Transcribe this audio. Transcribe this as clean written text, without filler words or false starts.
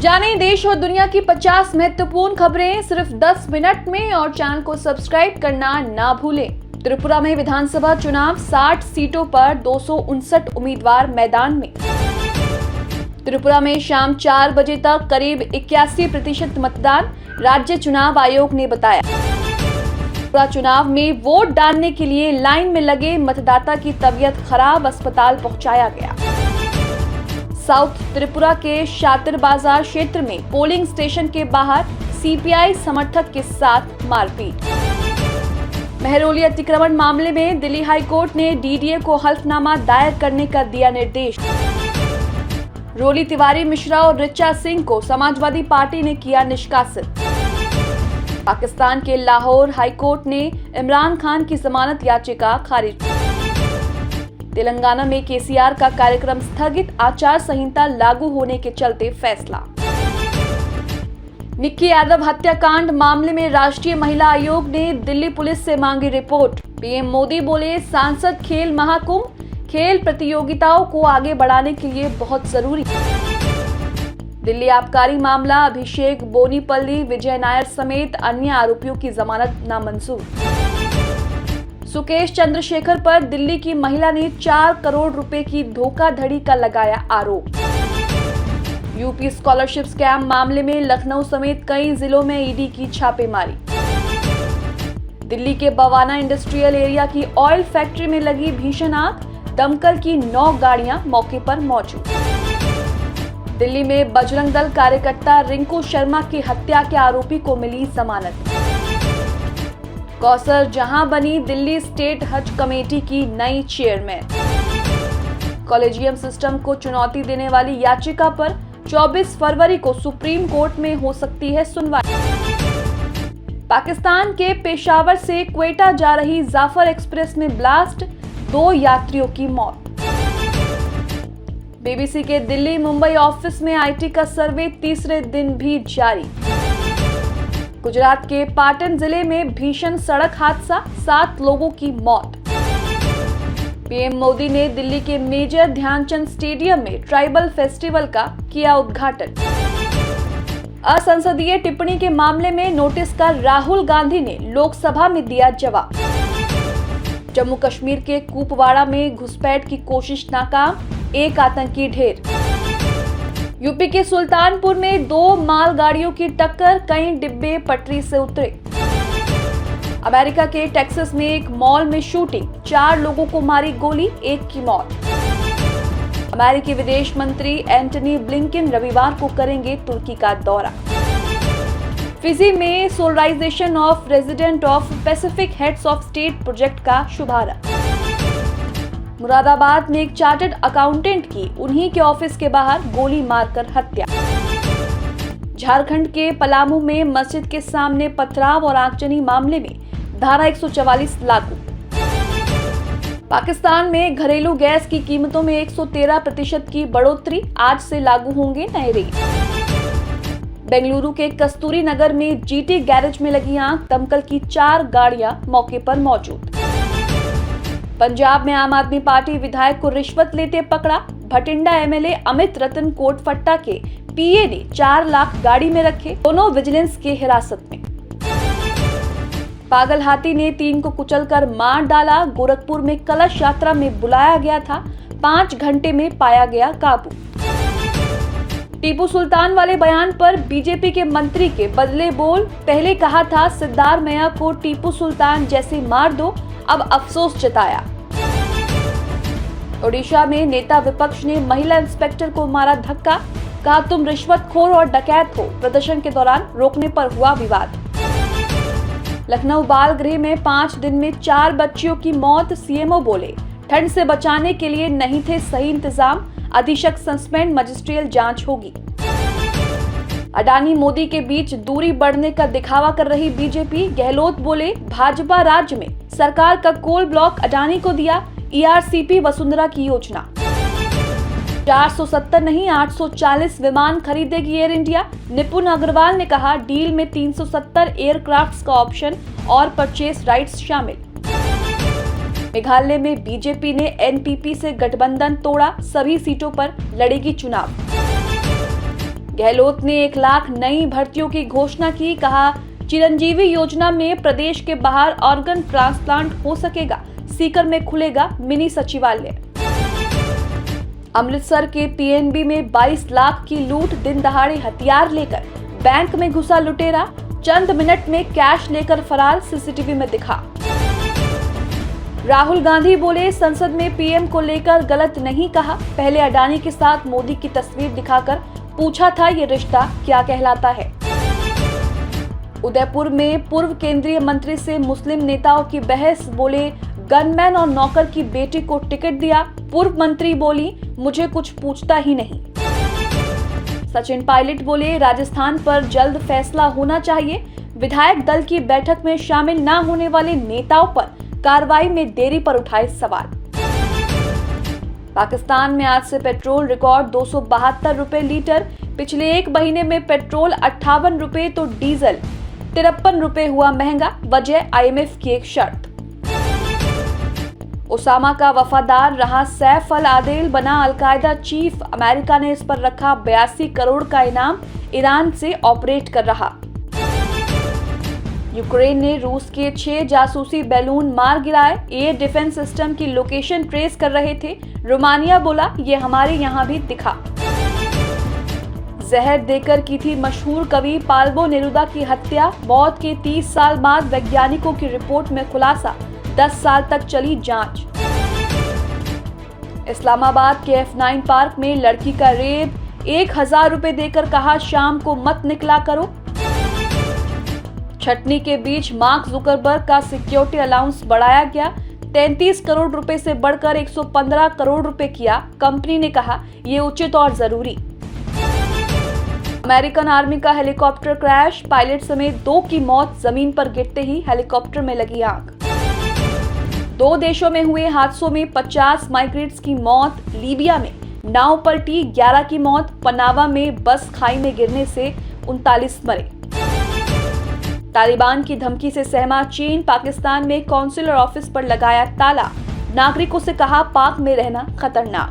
जाने देश और दुनिया की 50 महत्वपूर्ण खबरें सिर्फ 10 मिनट में और चैनल को सब्सक्राइब करना ना भूलें। त्रिपुरा में विधानसभा चुनाव 60 सीटों पर 259 उम्मीदवार मैदान में। त्रिपुरा में शाम 4 बजे तक करीब 81% मतदान, राज्य चुनाव आयोग ने बताया। त्रिपुरा चुनाव में वोट डालने के लिए लाइन में लगे मतदाता की तबीयत खराब, अस्पताल पहुंचाया गया। साउथ त्रिपुरा के शातिर बाजार क्षेत्र में पोलिंग स्टेशन के बाहर सीपीआई समर्थक के साथ मारपीट। महरौली अतिक्रमण मामले में दिल्ली हाईकोर्ट ने डीडीए को हल्फनामा दायर करने का दिया निर्देश। रोली तिवारी मिश्रा और ऋचा सिंह को समाजवादी पार्टी ने किया निष्कासित। पाकिस्तान के लाहौर हाईकोर्ट ने इमरान खान की जमानत याचिका खारिज। तेलंगाना में केसीआर का कार्यक्रम स्थगित, आचार संहिता लागू होने के चलते फैसला। निक्की यादव हत्याकांड मामले में राष्ट्रीय महिला आयोग ने दिल्ली पुलिस से मांगी रिपोर्ट। पीएम मोदी बोले, सांसद खेल महाकुंभ खेल प्रतियोगिताओं को आगे बढ़ाने के लिए बहुत जरूरी। दिल्ली आबकारी मामला, अभिषेक बोनीपल्ली, विजय नायर समेत अन्य आरोपियों की जमानत नामंजूर। सुकेश चंद्रशेखर पर दिल्ली की महिला ने 4 करोड़ रुपए की धोखाधड़ी का लगाया आरोप। यूपी स्कॉलरशिप स्कैम मामले में लखनऊ समेत कई जिलों में ईडी की छापेमारी। दिल्ली के बवाना इंडस्ट्रियल एरिया की ऑयल फैक्ट्री में लगी भीषण आग, दमकल की 9 गाड़ियां मौके पर मौजूद। दिल्ली में बजरंग दल कार्यकर्ता रिंकू शर्मा की हत्या के आरोपी को मिली जमानत। कौसर जहां बनी दिल्ली स्टेट हज कमेटी की नई चेयरमैन। कॉलेजियम सिस्टम को चुनौती देने वाली याचिका पर 24 फरवरी को सुप्रीम कोर्ट में हो सकती है सुनवाई। पाकिस्तान के पेशावर से क्वेटा जा रही जाफर एक्सप्रेस में ब्लास्ट, 2 यात्रियों की मौत। बीबीसी के दिल्ली मुंबई ऑफिस में आईटी का सर्वे तीसरे दिन भी जारी। गुजरात के पाटन जिले में भीषण सड़क हादसा, 7 लोगों की मौत। पीएम मोदी ने दिल्ली के मेजर ध्यानचंद स्टेडियम में ट्राइबल फेस्टिवल का किया उद्घाटन। असंसदीय टिप्पणी के मामले में नोटिस का राहुल गांधी ने लोकसभा में दिया जवाब। जम्मू कश्मीर के कुपवाड़ा में घुसपैठ की कोशिश नाकाम, 1 आतंकी ढेर। यूपी के सुल्तानपुर में 2 मालगाड़ियों की टक्कर, कई डिब्बे पटरी से उतरे। अमेरिका के टेक्सास में एक मॉल में शूटिंग, 4 लोगों को मारी गोली, 1 की मौत। अमेरिकी विदेश मंत्री एंटनी ब्लिंकन रविवार को करेंगे तुर्की का दौरा। फिजी में solarization of resident of Pacific heads of state project का शुभारंभ। मुरादाबाद में एक चार्टर्ड अकाउंटेंट की उन्हीं के ऑफिस के बाहर गोली मारकर हत्या। झारखंड के पलामू में मस्जिद के सामने पथराव और आगजनी मामले में धारा 144 लागू। पाकिस्तान में घरेलू गैस की कीमतों में 113% की बढ़ोतरी, आज से लागू होंगे नए रेट। बेंगलुरु के कस्तूरी नगर में जीटी गैरेज में लगी आग, दमकल की 4 गाड़ियां मौके पर मौजूद। पंजाब में आम आदमी पार्टी विधायक को रिश्वत लेते पकड़ा। भटिंडा एमएलए अमित रतन कोटफट्टा के पीए ने 4 लाख गाड़ी में रखे, दोनों विजिलेंस के हिरासत में। पागल हाथी ने 3 को कुचलकर मार डाला। गोरखपुर में कलश यात्रा में बुलाया गया था, 5 घंटे में पाया गया काबू। टीपू सुल्तान वाले बयान पर बीजेपी के मंत्री के बदले बोल, पहले कहा था सिद्धारमैया को टीपू सुल्तान जैसे मार दो, अब अफसोस जताया। ओडिशा में नेता विपक्ष ने महिला इंस्पेक्टर को मारा धक्का, कहा तुम रिश्वतखोर और डकैत हो। प्रदर्शन के दौरान रोकने पर हुआ विवाद। लखनऊ बाल गृह में 5 दिन में 4 बच्चियों की मौत, सीएमओ बोले ठंड से बचाने के लिए नहीं थे सही इंतजाम, अधीक्षक सस्पेंड, मजिस्ट्रियल जांच होगी। अडानी मोदी के बीच दूरी बढ़ने का दिखावा कर रही बीजेपी, गहलोत बोले भाजपा राज्य में सरकार का कोल ब्लॉक अडानी को दिया, ईआरसीपी वसुंधरा की योजना। 470 नहीं 840 विमान खरीदेगी एयर इंडिया, निपुण अग्रवाल ने कहा डील में 370 एयरक्राफ्ट्स का ऑप्शन और परचेस राइट्स शामिल। मेघालय में बीजेपी ने एनपीपी से गठबंधन तोड़ा, सभी सीटों पर लड़ेगी चुनाव। गहलोत ने 1 लाख नई भर्तियों की घोषणा की, कहा चिरंजीवी योजना में प्रदेश के बाहर ऑर्गन ट्रांसप्लांट हो सकेगा, सीकर में खुलेगा मिनी सचिवालय। अमृतसर के पीएनबी में 22 लाख की लूट, दिन दहाड़े हथियार लेकर बैंक में घुसा लुटेरा, चंद मिनट में कैश लेकर फरार, सीसीटीवी में दिखा। राहुल गांधी बोले, संसद में पीएम को लेकर गलत नहीं कहा, पहले अडानी के साथ मोदी की तस्वीर दिखाकर पूछा था ये रिश्ता क्या कहलाता है। उदयपुर में पूर्व केंद्रीय मंत्री से मुस्लिम नेताओं की बहस, बोले गनमैन और नौकर की बेटी को टिकट दिया, पूर्व मंत्री बोली मुझे कुछ पूछता ही नहीं। सचिन पायलट बोले, राजस्थान पर जल्द फैसला होना चाहिए, विधायक दल की बैठक में शामिल न होने वाले नेताओं पर कार्रवाई में देरी पर उठाए सवाल। पाकिस्तान में आज से पेट्रोल रिकॉर्ड 272 रुपए लीटर, पिछले 1 महीने में पेट्रोल 58 रुपए तो डीजल 53 रुपए हुआ महंगा, वजह आईएमएफ की एक शर्त। ओसामा का वफादार रहा सैफ अल आदेल बना अलकायदा चीफ, अमेरिका ने इस पर रखा 82 करोड़ का इनाम, ईरान से ऑपरेट कर रहा। यूक्रेन ने रूस के 6 जासूसी बैलून मार गिराए, एयर डिफेंस सिस्टम की लोकेशन ट्रेस कर रहे थे, रोमानिया बोला ये हमारे यहाँ भी दिखा। जहर देकर की थी मशहूर कवि पाल्बो नेरुदा की हत्या, मौत के 30 साल बाद वैज्ञानिकों की रिपोर्ट में खुलासा, 10 साल तक चली जांच। इस्लामाबाद के F9 पार्क में लड़की का रेप, 1000 रुपए देकर कहा शाम को मत निकला करो। छटनी के बीच मार्क जुकरबर्ग का सिक्योरिटी अलाउंस बढ़ाया गया, 33 करोड़ रुपए से बढ़कर 115 करोड़ रुपए किया, कंपनी ने कहा ये उचित और जरूरी। अमेरिकन आर्मी का हेलीकॉप्टर क्रैश, पायलट समेत 2 की मौत, जमीन पर गिरते ही हेलीकॉप्टर में लगी आग। 2 देशों में हुए हादसों में 50 माइग्रेंट्स की मौत, लीबिया में नाव पलटी, 11 की मौत, पनामा में बस खाई में गिरने से 39 मरे। तालिबान की धमकी से सहमा चीन, पाकिस्तान में कॉन्सुलर ऑफिस पर लगाया ताला, नागरिकों से कहा पाक में रहना खतरनाक।